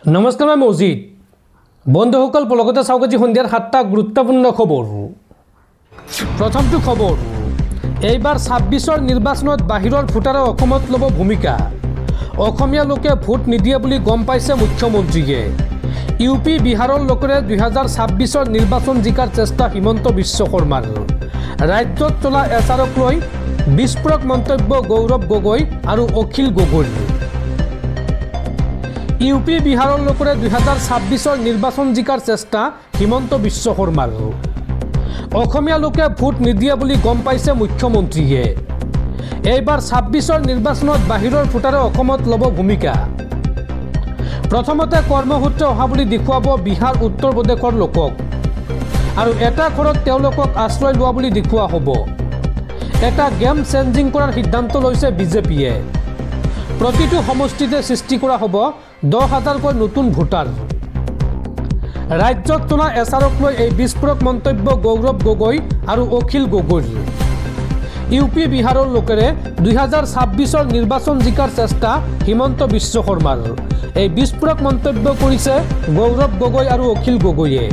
নমস্কাৰ মই মজিদ বন্ধুসকল পলকতে চাওক আজি সন্ধিয়াৰ 7টা গুৰুত্বপূৰ্ণ খবৰ। প্ৰথমটো খবৰ, এইবাৰ 26ৰ নিৰ্বাচনত বাহিৰৰ ভোটাৰে অসমত ল'ব ভূমিকা। অসমীয়া লোকে ভোট নিদিয়ে বুলি গম পাইছে মুখ্যমন্ত্ৰীয়ে। ইউপি বিহাৰৰ লোকেৰে 2026ৰ নিৰ্বাচন জিকাৰ চেষ্টা হিমন্ত বিশ্ব শৰ্মাৰ। ৰাজ্যত চলা এছআৰক লৈ বিস্ফোৰক মন্তব্য গৌৰৱ গগৈ আৰু অখিল গগৈৰ। ইউপি বিহাৰৰ লোকেৰে 2026ৰ নিৰ্বাচন জিকাৰ চেষ্টা হিমন্ত বিশ্ব শৰ্মাৰ। অসমীয়া লোকে ভোট নিদিয়ে বুলি গম পাইছে মুখ্যমন্ত্ৰীয়ে। এইবাৰ 26ৰ নিৰ্বাচনত বাহিৰৰ ভোটাৰে অসমত ল'ব ভূমিকা। প্ৰথমতে কৰ্মসূত্ৰে অহা বুলি দেখুৱাব বিহাৰ উত্তৰ প্ৰদেশৰ লোকক আৰু এটা ঘৰত তেওঁলোকক আশ্ৰয় লোৱা বুলি দেখুওৱা হ'ব। এটা গেম চেঞ্জিং কৰাৰ সিদ্ধান্ত লৈছে বিজেপিয়ে। প্ৰতিটো সমষ্টিতে সৃষ্টি কৰা হ'ব 10,000কৈ নতুন ভোটাৰ। ৰাজ্যত চলা এছআৰক লৈ এই বিস্ফোৰক মন্তব্য গৌৰৱ গগৈ আৰু অখিল গগৈৰ। ইউপি বিহাৰৰ লোকেৰে 2026ৰ নিৰ্বাচন জিকাৰ চেষ্টা হিমন্ত বিশ্ব শৰ্মাৰ। এই বিস্ফোৰক মন্তব্য কৰিছে গৌৰৱ গগৈ আৰু অখিল গগৈয়ে।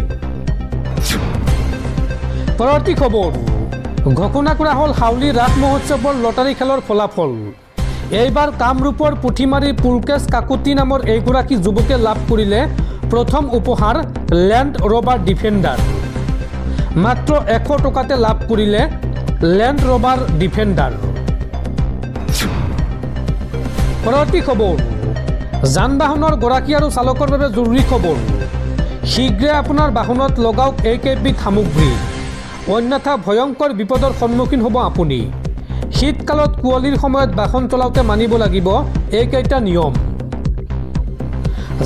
পৰৱৰ্তী খবৰ, ঘোষণা কৰা হ'ল হাউলি ৰাস মহোৎসৱৰ লটাৰী খেলৰ ফলাফল। এইবাৰ কামৰূপৰ পুথিমাৰীৰ পুলকেশ কাকতি নামৰ এইগৰাকী যুৱকে লাভ কৰিলে প্ৰথম উপহাৰ লেণ্ড ৰভাৰ ডিফেণ্ডাৰ। মাত্ৰ 100 টকাতে লাভ কৰিলে লেণ্ড ৰভাৰ ডিফেণ্ডাৰ। পৰৱৰ্তী খবৰ, যান বাহনৰ গৰাকী আৰু চালকৰ বাবে জৰুৰী খবৰ। শীঘ্ৰে আপোনাৰ বাহনত লগাওক এইকেইবিধ সামগ্ৰী, অন্যথা ভয়ংকৰ বিপদৰ সন্মুখীন হ'ব আপুনি। শীতকালত কুঁৱলীৰ সময়ত বাহন চলাওঁতে মানিব লাগিব এইকেইটা নিয়ম।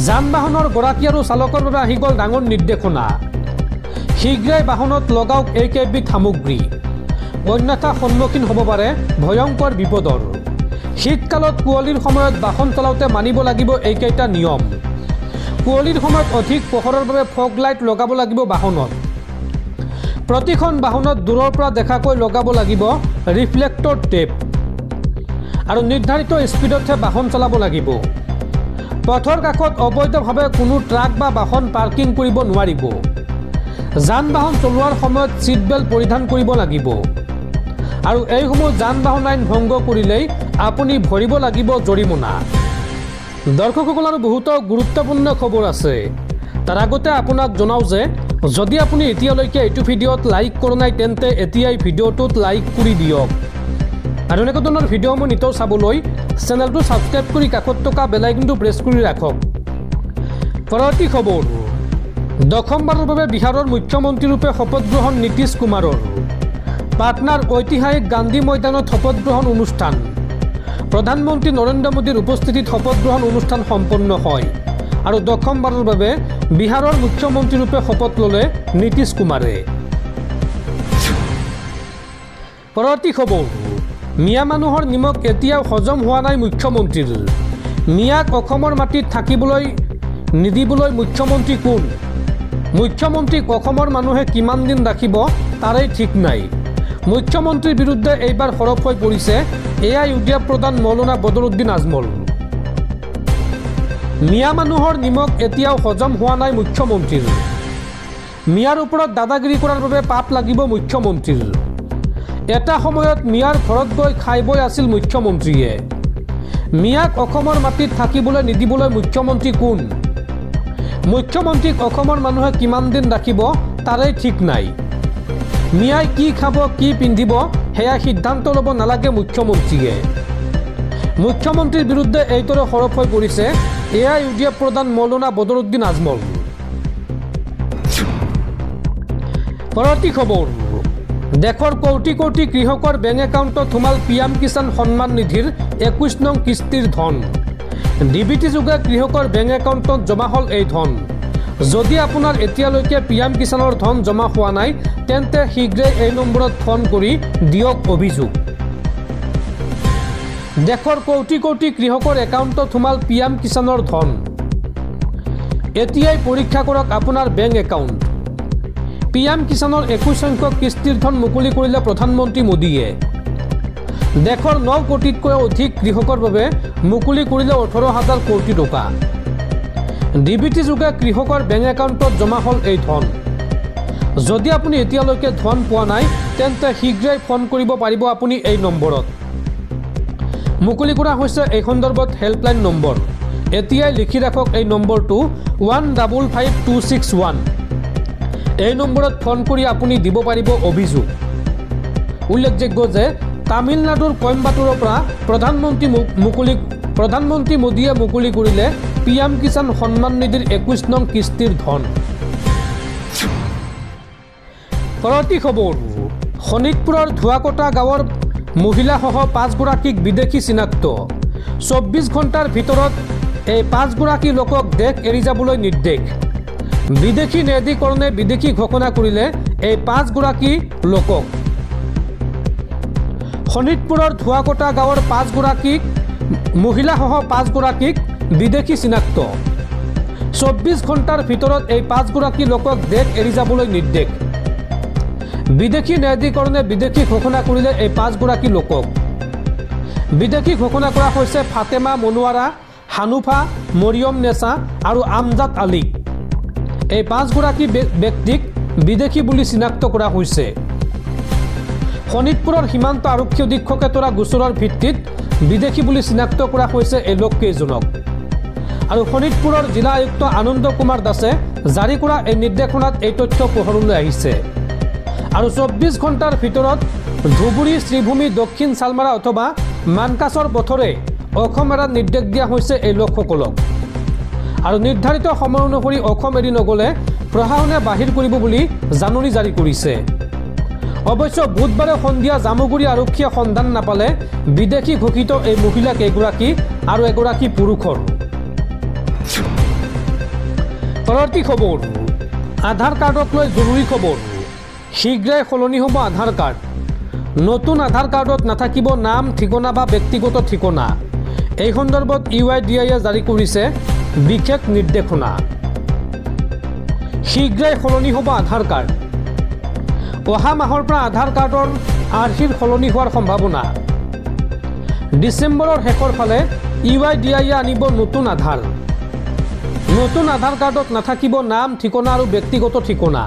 যান বাহনৰ গৰাকী আৰু চালকৰ বাবে আহি গ'ল ডাঙৰ নিৰ্দেশনা। শীঘ্ৰেই বাহনত লগাওক এইকেইবিধ সামগ্ৰী, অন্যথা সন্মুখীন হ'ব পাৰে ভয়ংকৰ বিপদৰ। শীতকালত কুঁৱলীৰ সময়ত বাহন চলাওঁতে মানিব লাগিব এইকেইটা নিয়ম। কুঁৱলীৰ সময়ত অধিক পোহৰৰ বাবে ফগ লাইট লগাব লাগিব বাহনত। প্ৰতিখন বাহনত দূৰৰ পৰা দেখাকৈ লগাব লাগিব ৰিফ্লেক্টৰ টেপ আৰু নিৰ্ধাৰিত স্পীডতহে বাহন চলাব লাগিব। পথৰ কাষত অবৈধভাৱে কোনো ট্ৰাক বা বাহন পাৰ্কিং কৰিব নোৱাৰিব। যান বাহন চলোৱাৰ সময়ত ছিট বেল্ট পৰিধান কৰিব লাগিব আৰু এইসমূহ যান বাহন আইন ভংগ কৰিলেই আপুনি ভৰিব লাগিব জৰিমনা। দৰ্শকসকল, আৰু বহুতো গুৰুত্বপূৰ্ণ খবৰ আছে। তাৰ আগতে আপোনাক জনাওঁ যে যদি আপুনি এতিয়ালৈকে এইটো ভিডিঅ'ত লাইক কৰা নাই তেন্তে এতিয়াই ভিডিঅ'টোত লাইক কৰি দিয়ক আৰু এনেকুৱা ধৰণৰ ভিডিঅ'সমূহ নিতৌ চাবলৈ চেনেলটো ছাবস্ক্ৰাইব কৰি কাষত থকা বেল আইকনটো প্ৰেছ কৰি ৰাখক। পৰৱৰ্তী খবৰ, দশমবাৰৰ বাবে বিহাৰৰ মুখ্যমন্ত্ৰীৰূপে শপত গ্ৰহণ নীতিশ কুমাৰৰ। পাটনাৰ ঐতিহাসিক গান্ধী ময়দানত শপত গ্ৰহণ অনুষ্ঠান। প্ৰধানমন্ত্ৰী নৰেন্দ্ৰ মোদীৰ উপস্থিতিত শপত গ্ৰহণ অনুষ্ঠান সম্পন্ন হয় আৰু দশমবাৰৰ বাবে বিহাৰৰ মুখ্যমন্ত্ৰীৰূপে শপত ল'লে নীতিশ কুমাৰে। পৰৱৰ্তী খবৰ, মিয়া মানুহৰ নিমখ এতিয়াও হজম হোৱা নাই মুখ্যমন্ত্ৰীৰ। মিয়াক অসমৰ মাটিত থাকিবলৈ নিদিবলৈ মুখ্যমন্ত্ৰী কোন? মুখ্যমন্ত্ৰীক অসমৰ মানুহে কিমান দিন ৰাখিব তাৰেই ঠিক নাই। মুখ্যমন্ত্ৰীৰ বিৰুদ্ধে এইবাৰ সৰব হৈ পৰিছে AIUDF প্ৰধান মৌলানা বদৰুদ্দিন আজমল। মিয়া মানুহৰ নিমখ এতিয়াও হজম হোৱা নাই মুখ্যমন্ত্ৰীৰ। মিয়াৰ ওপৰত দাদাগিৰি কৰাৰ বাবে পাপ লাগিব মুখ্যমন্ত্ৰীৰ। এটা সময়ত মিয়াৰ ঘৰত গৈ খাই বৈ আছিল মুখ্যমন্ত্ৰীয়ে। মিয়াক অসমৰ মাটিত থাকিবলৈ নিদিবলৈ মুখ্যমন্ত্ৰী কোন? মুখ্যমন্ত্ৰীক অসমৰ মানুহে কিমান দিন ৰাখিব তাৰেই ঠিক নাই। মিয়াই কি খাব কি পিন্ধিব সেয়া সিদ্ধান্ত ল'ব নালাগে মুখ্যমন্ত্ৰীয়ে। মুখ্যমন্ত্ৰীৰ বিৰুদ্ধে এইদৰে সৰব হৈ পৰিছে AIUDF প্ৰধান মৌলানা বদৰুদ্দিন আজমল। পৰৱৰ্তী খবৰ, দেশৰ কোটি কোটি কৃষকৰ বেংক একাউণ্টত সোমাল PM কিষাণ সন্মান নিধিৰ 21 নং কিস্তিৰ ধন। DBT যোগে কৃষকৰ বেংক একাউণ্টত জমা হ'ল এই ধন। যদি আপোনাৰ এতিয়ালৈকে PM কিষাণৰ ধন জমা হোৱা নাই তেন্তে শীঘ্ৰেই এই নম্বৰত ফোন কৰি দিয়ক অভিযোগ। দেশৰ কোটি কোটি কৃষকৰ একাউণ্টত সোমাল PM কিষাণৰ ধন। এতিয়াই পৰীক্ষা কৰক আপোনাৰ বেংক একাউণ্ট। PM কিষাণৰ 21 সংখ্যক কিস্তিৰ ধন মুকলি কৰিলে প্ৰধানমন্ত্ৰী মোদীয়ে। দেশৰ 9 কোটিতকৈ অধিক কৃষকৰ বাবে মুকলি কৰিলে 18,000 কোটি টকা। ডিবিটি যোগে কৃষকৰ বেংক একাউণ্টত জমা হ'ল এই ধন। যদি আপুনি এতিয়ালৈকে ধন পোৱা নাই তেন্তে শীঘ্ৰেই ফোন কৰিব পাৰিব আপুনি এই নম্বৰত। মুকলি কৰা হৈছে এই সন্দৰ্ভত হেল্পলাইন নম্বৰ। এতিয়াই লিখি ৰাখক এই নম্বৰটো 155261। এই নম্বৰত ফোন কৰি আপুনি দিব পাৰিব অভিযোগ। উল্লেখযোগ্য যে তামিলনাডুৰ কইম্বাটুৰৰ পৰা প্ৰধানমন্ত্ৰী মোদীয়ে মুকলি কৰিলে PM কিষাণ সন্মান নিধিৰ 21 নং কিস্তিৰ ধন। পৰৱৰ্তী খবৰ, শোণিতপুৰৰ ধোৱাকটা গাঁৱৰ মহিলাসহ 5 গৰাকীক বিদেশী চিনাক্ত। 24 ঘণ্টাৰ ভিতৰত এই 5 গৰাকী লোকক দেশ এৰি যাবলৈ নিৰ্দেশ। বিদেশী ন্যায়াধীকৰণে বিদেশী ঘোষণা কৰিলে এই 5 গৰাকী লোকক। শোণিতপুৰৰ ধোৱাকটা গাঁৱৰ 5 গৰাকীক মহিলাসহ 5 গৰাকীক বিদেশী চিনাক্ত। 24 ঘণ্টাৰ ভিতৰত এই 5 গৰাকী লোকক দেশ এৰি যাবলৈ নিৰ্দেশ। বিদেশী ন্যায়াধীকৰণে বিদেশী ঘোষণা কৰিলে এই 5 গৰাকী লোকক। বিদেশী ঘোষণা কৰা হৈছে ফাতেমা মনোৱাৰা, হানুফা, মৰিয়ম নেছা আৰু আমজাদ আলীক। এই 5 গৰাকী ব্যক্তিক বিদেশী বুলি চিনাক্ত কৰা হৈছে। শোণিতপুৰৰ সীমান্ত আৰক্ষী অধীক্ষকে তৰা গোচৰৰ ভিত্তিত বিদেশী বুলি চিনাক্ত কৰা হৈছে এই লোককেইজনক। আৰু শোণিতপুৰৰ জিলা আয়ুক্ত আনন্দ কুমাৰ দাসে জাৰি কৰা এই নিৰ্দেশনাত এই তথ্য পোহৰলৈ আহিছে। আৰু 24 ঘণ্টাৰ ভিতৰত ধুবুৰী, শ্ৰীভূমি, দক্ষিণ চালমাৰা অথবা মানকাছৰ পথৰে অসম এৰাৰ নিৰ্দেশ দিয়া হৈছে এই লোকসকলক। আৰু নিৰ্ধাৰিত সময় অনুসৰি অসম এৰি নগ'লে প্ৰশাসনে বাহিৰ কৰিব বুলি জাননী জাৰি কৰিছে। অৱশ্যে বুধবাৰে সন্ধিয়া জামুগুৰি আৰক্ষীয়ে সন্ধান নাপালে বিদেশী ঘোষিত এই মহিলা কেইগৰাকী আৰু এগৰাকী পুৰুষৰ। পৰৱৰ্তী খবৰ, আধাৰ কাৰ্ডক লৈ জৰুৰী খবৰ। শীঘ্ৰেই সলনি হ'ব আধাৰ কাৰ্ড। নতুন আধাৰ কাৰ্ডত নাথাকিব নাম, ঠিকনা বা ব্যক্তিগত ঠিকনা। এই সন্দৰ্ভত UIDAIয়ে জাৰি কৰিছে বিশেষ নিৰ্দেশনা। শীঘ্ৰেই সলনি হ'ব আধাৰ কাৰ্ড। অহা মাহৰ পৰা আধাৰ কাৰ্ডৰ আৰ্হিৰ সলনি হোৱাৰ সম্ভাৱনা। ডিচেম্বৰৰ শেষৰ ফালে UIDAIয়ে আনিব নতুন আধাৰ। নতুন আধাৰ কাৰ্ডত নাথাকিব নাম, ঠিকনা আৰু ব্যক্তিগত ঠিকনা।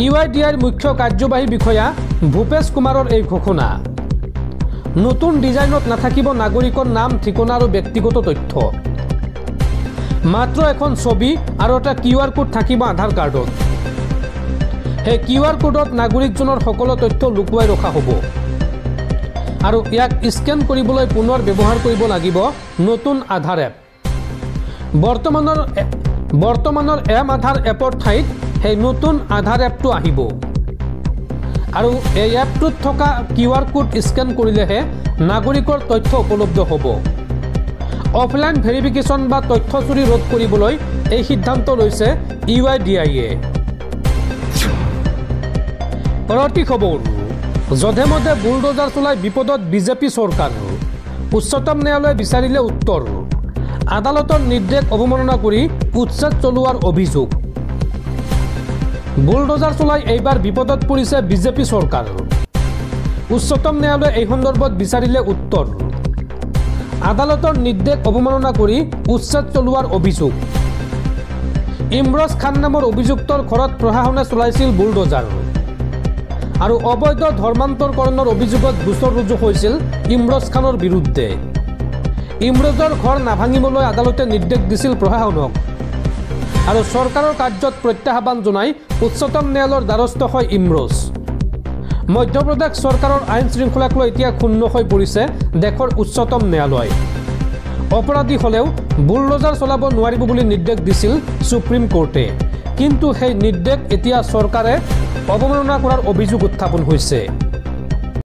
UIDAIৰ মুখ্য কাৰ্যবাহী বিষয়া ভূপেশ কুমাৰৰ এই ঘোষণা। নতুন ডিজাইনত নাথাকিব নাগৰিকৰ নাম, ঠিকনা আৰু ব্যক্তিগত তথ্য। মাত্ৰ এখন ছবি আৰু এটা QR কোড থাকিব আধাৰ কাৰ্ডত। সেই QR কোডত নাগৰিকজনৰ সকলো তথ্য লুকুৱাই ৰখা হ'ব। আৰু ইয়াক স্কেন কৰিবলৈ পুনৰ ব্যৱহাৰ কৰিব লাগিব নতুন আধাৰ এপ। বৰ্তমানৰ আধাৰ এপৰ ঠাইত সেই নতুন আধাৰ এপটো আহিব। আৰু এই এপটোত থকা QR কোড স্কেন কৰিলেহে নাগৰিকৰ তথ্য উপলব্ধ হ'ব। অফলাইন ভেৰিফিকেশ্যন বা তথ্য চুৰি ৰোধ কৰিবলৈ এই সিদ্ধান্ত লৈছে UIDAIয়ে। পৰৱৰ্তী খবৰ, যধে মধে বুলডোজাৰ চলাই বিপদত বিজেপি চৰকাৰ। উচ্চতম ন্যায়ালয়ে বিচাৰিলে উত্তৰ। আদালতৰ নিৰ্দেশ অৱমাননা কৰি উচ্ছেদ চলোৱাৰ অভিযোগ। বুলডোজাৰ চলাই এইবাৰ বিপদত পৰিছে বিজেপি চৰকাৰ। উচ্চতম ন্যায়ালয়ে এই সন্দৰ্ভত বিচাৰিলে উত্তৰ। আদালতৰ নিৰ্দেশ অৱমাননা কৰি উচ্ছেদ চলোৱাৰ অভিযোগ। ইমৰোজ খান নামৰ অভিযুক্তৰ ঘৰত প্ৰশাসনে চলাইছিল বুলডোজাৰ। আৰু অবৈধ ধৰ্মান্তৰকৰণৰ অভিযোগত গোচৰ ৰুজু হৈছিল ইমৰোজ খানৰ বিৰুদ্ধে। ইমৰোজৰ ঘৰ নাভাঙিবলৈ আদালতে নিৰ্দেশ দিছিল প্ৰশাসনক। আৰু চৰকাৰৰ কাৰ্যত প্ৰত্যাহ্বান জনাই উচ্চতম ন্যায়ালয়ৰ দ্বাৰস্থ হয় ইমৰোজ। মধ্যপ্ৰদেশ চৰকাৰৰ আইন শৃংখলাক লৈ এতিয়া ক্ষুণ্ণ হৈ পৰিছে দেশৰ উচ্চতম ন্যায়ালয়। অপৰাধী হ'লেও বুলডোজাৰ চলাব নোৱাৰিব বুলি নিৰ্দেশ দিছিল সুপ্ৰিম কোৰ্টে। কিন্তু সেই নিৰ্দেশ এতিয়া চৰকাৰে অৱমাননা কৰাৰ অভিযোগ উত্থাপন হৈছে।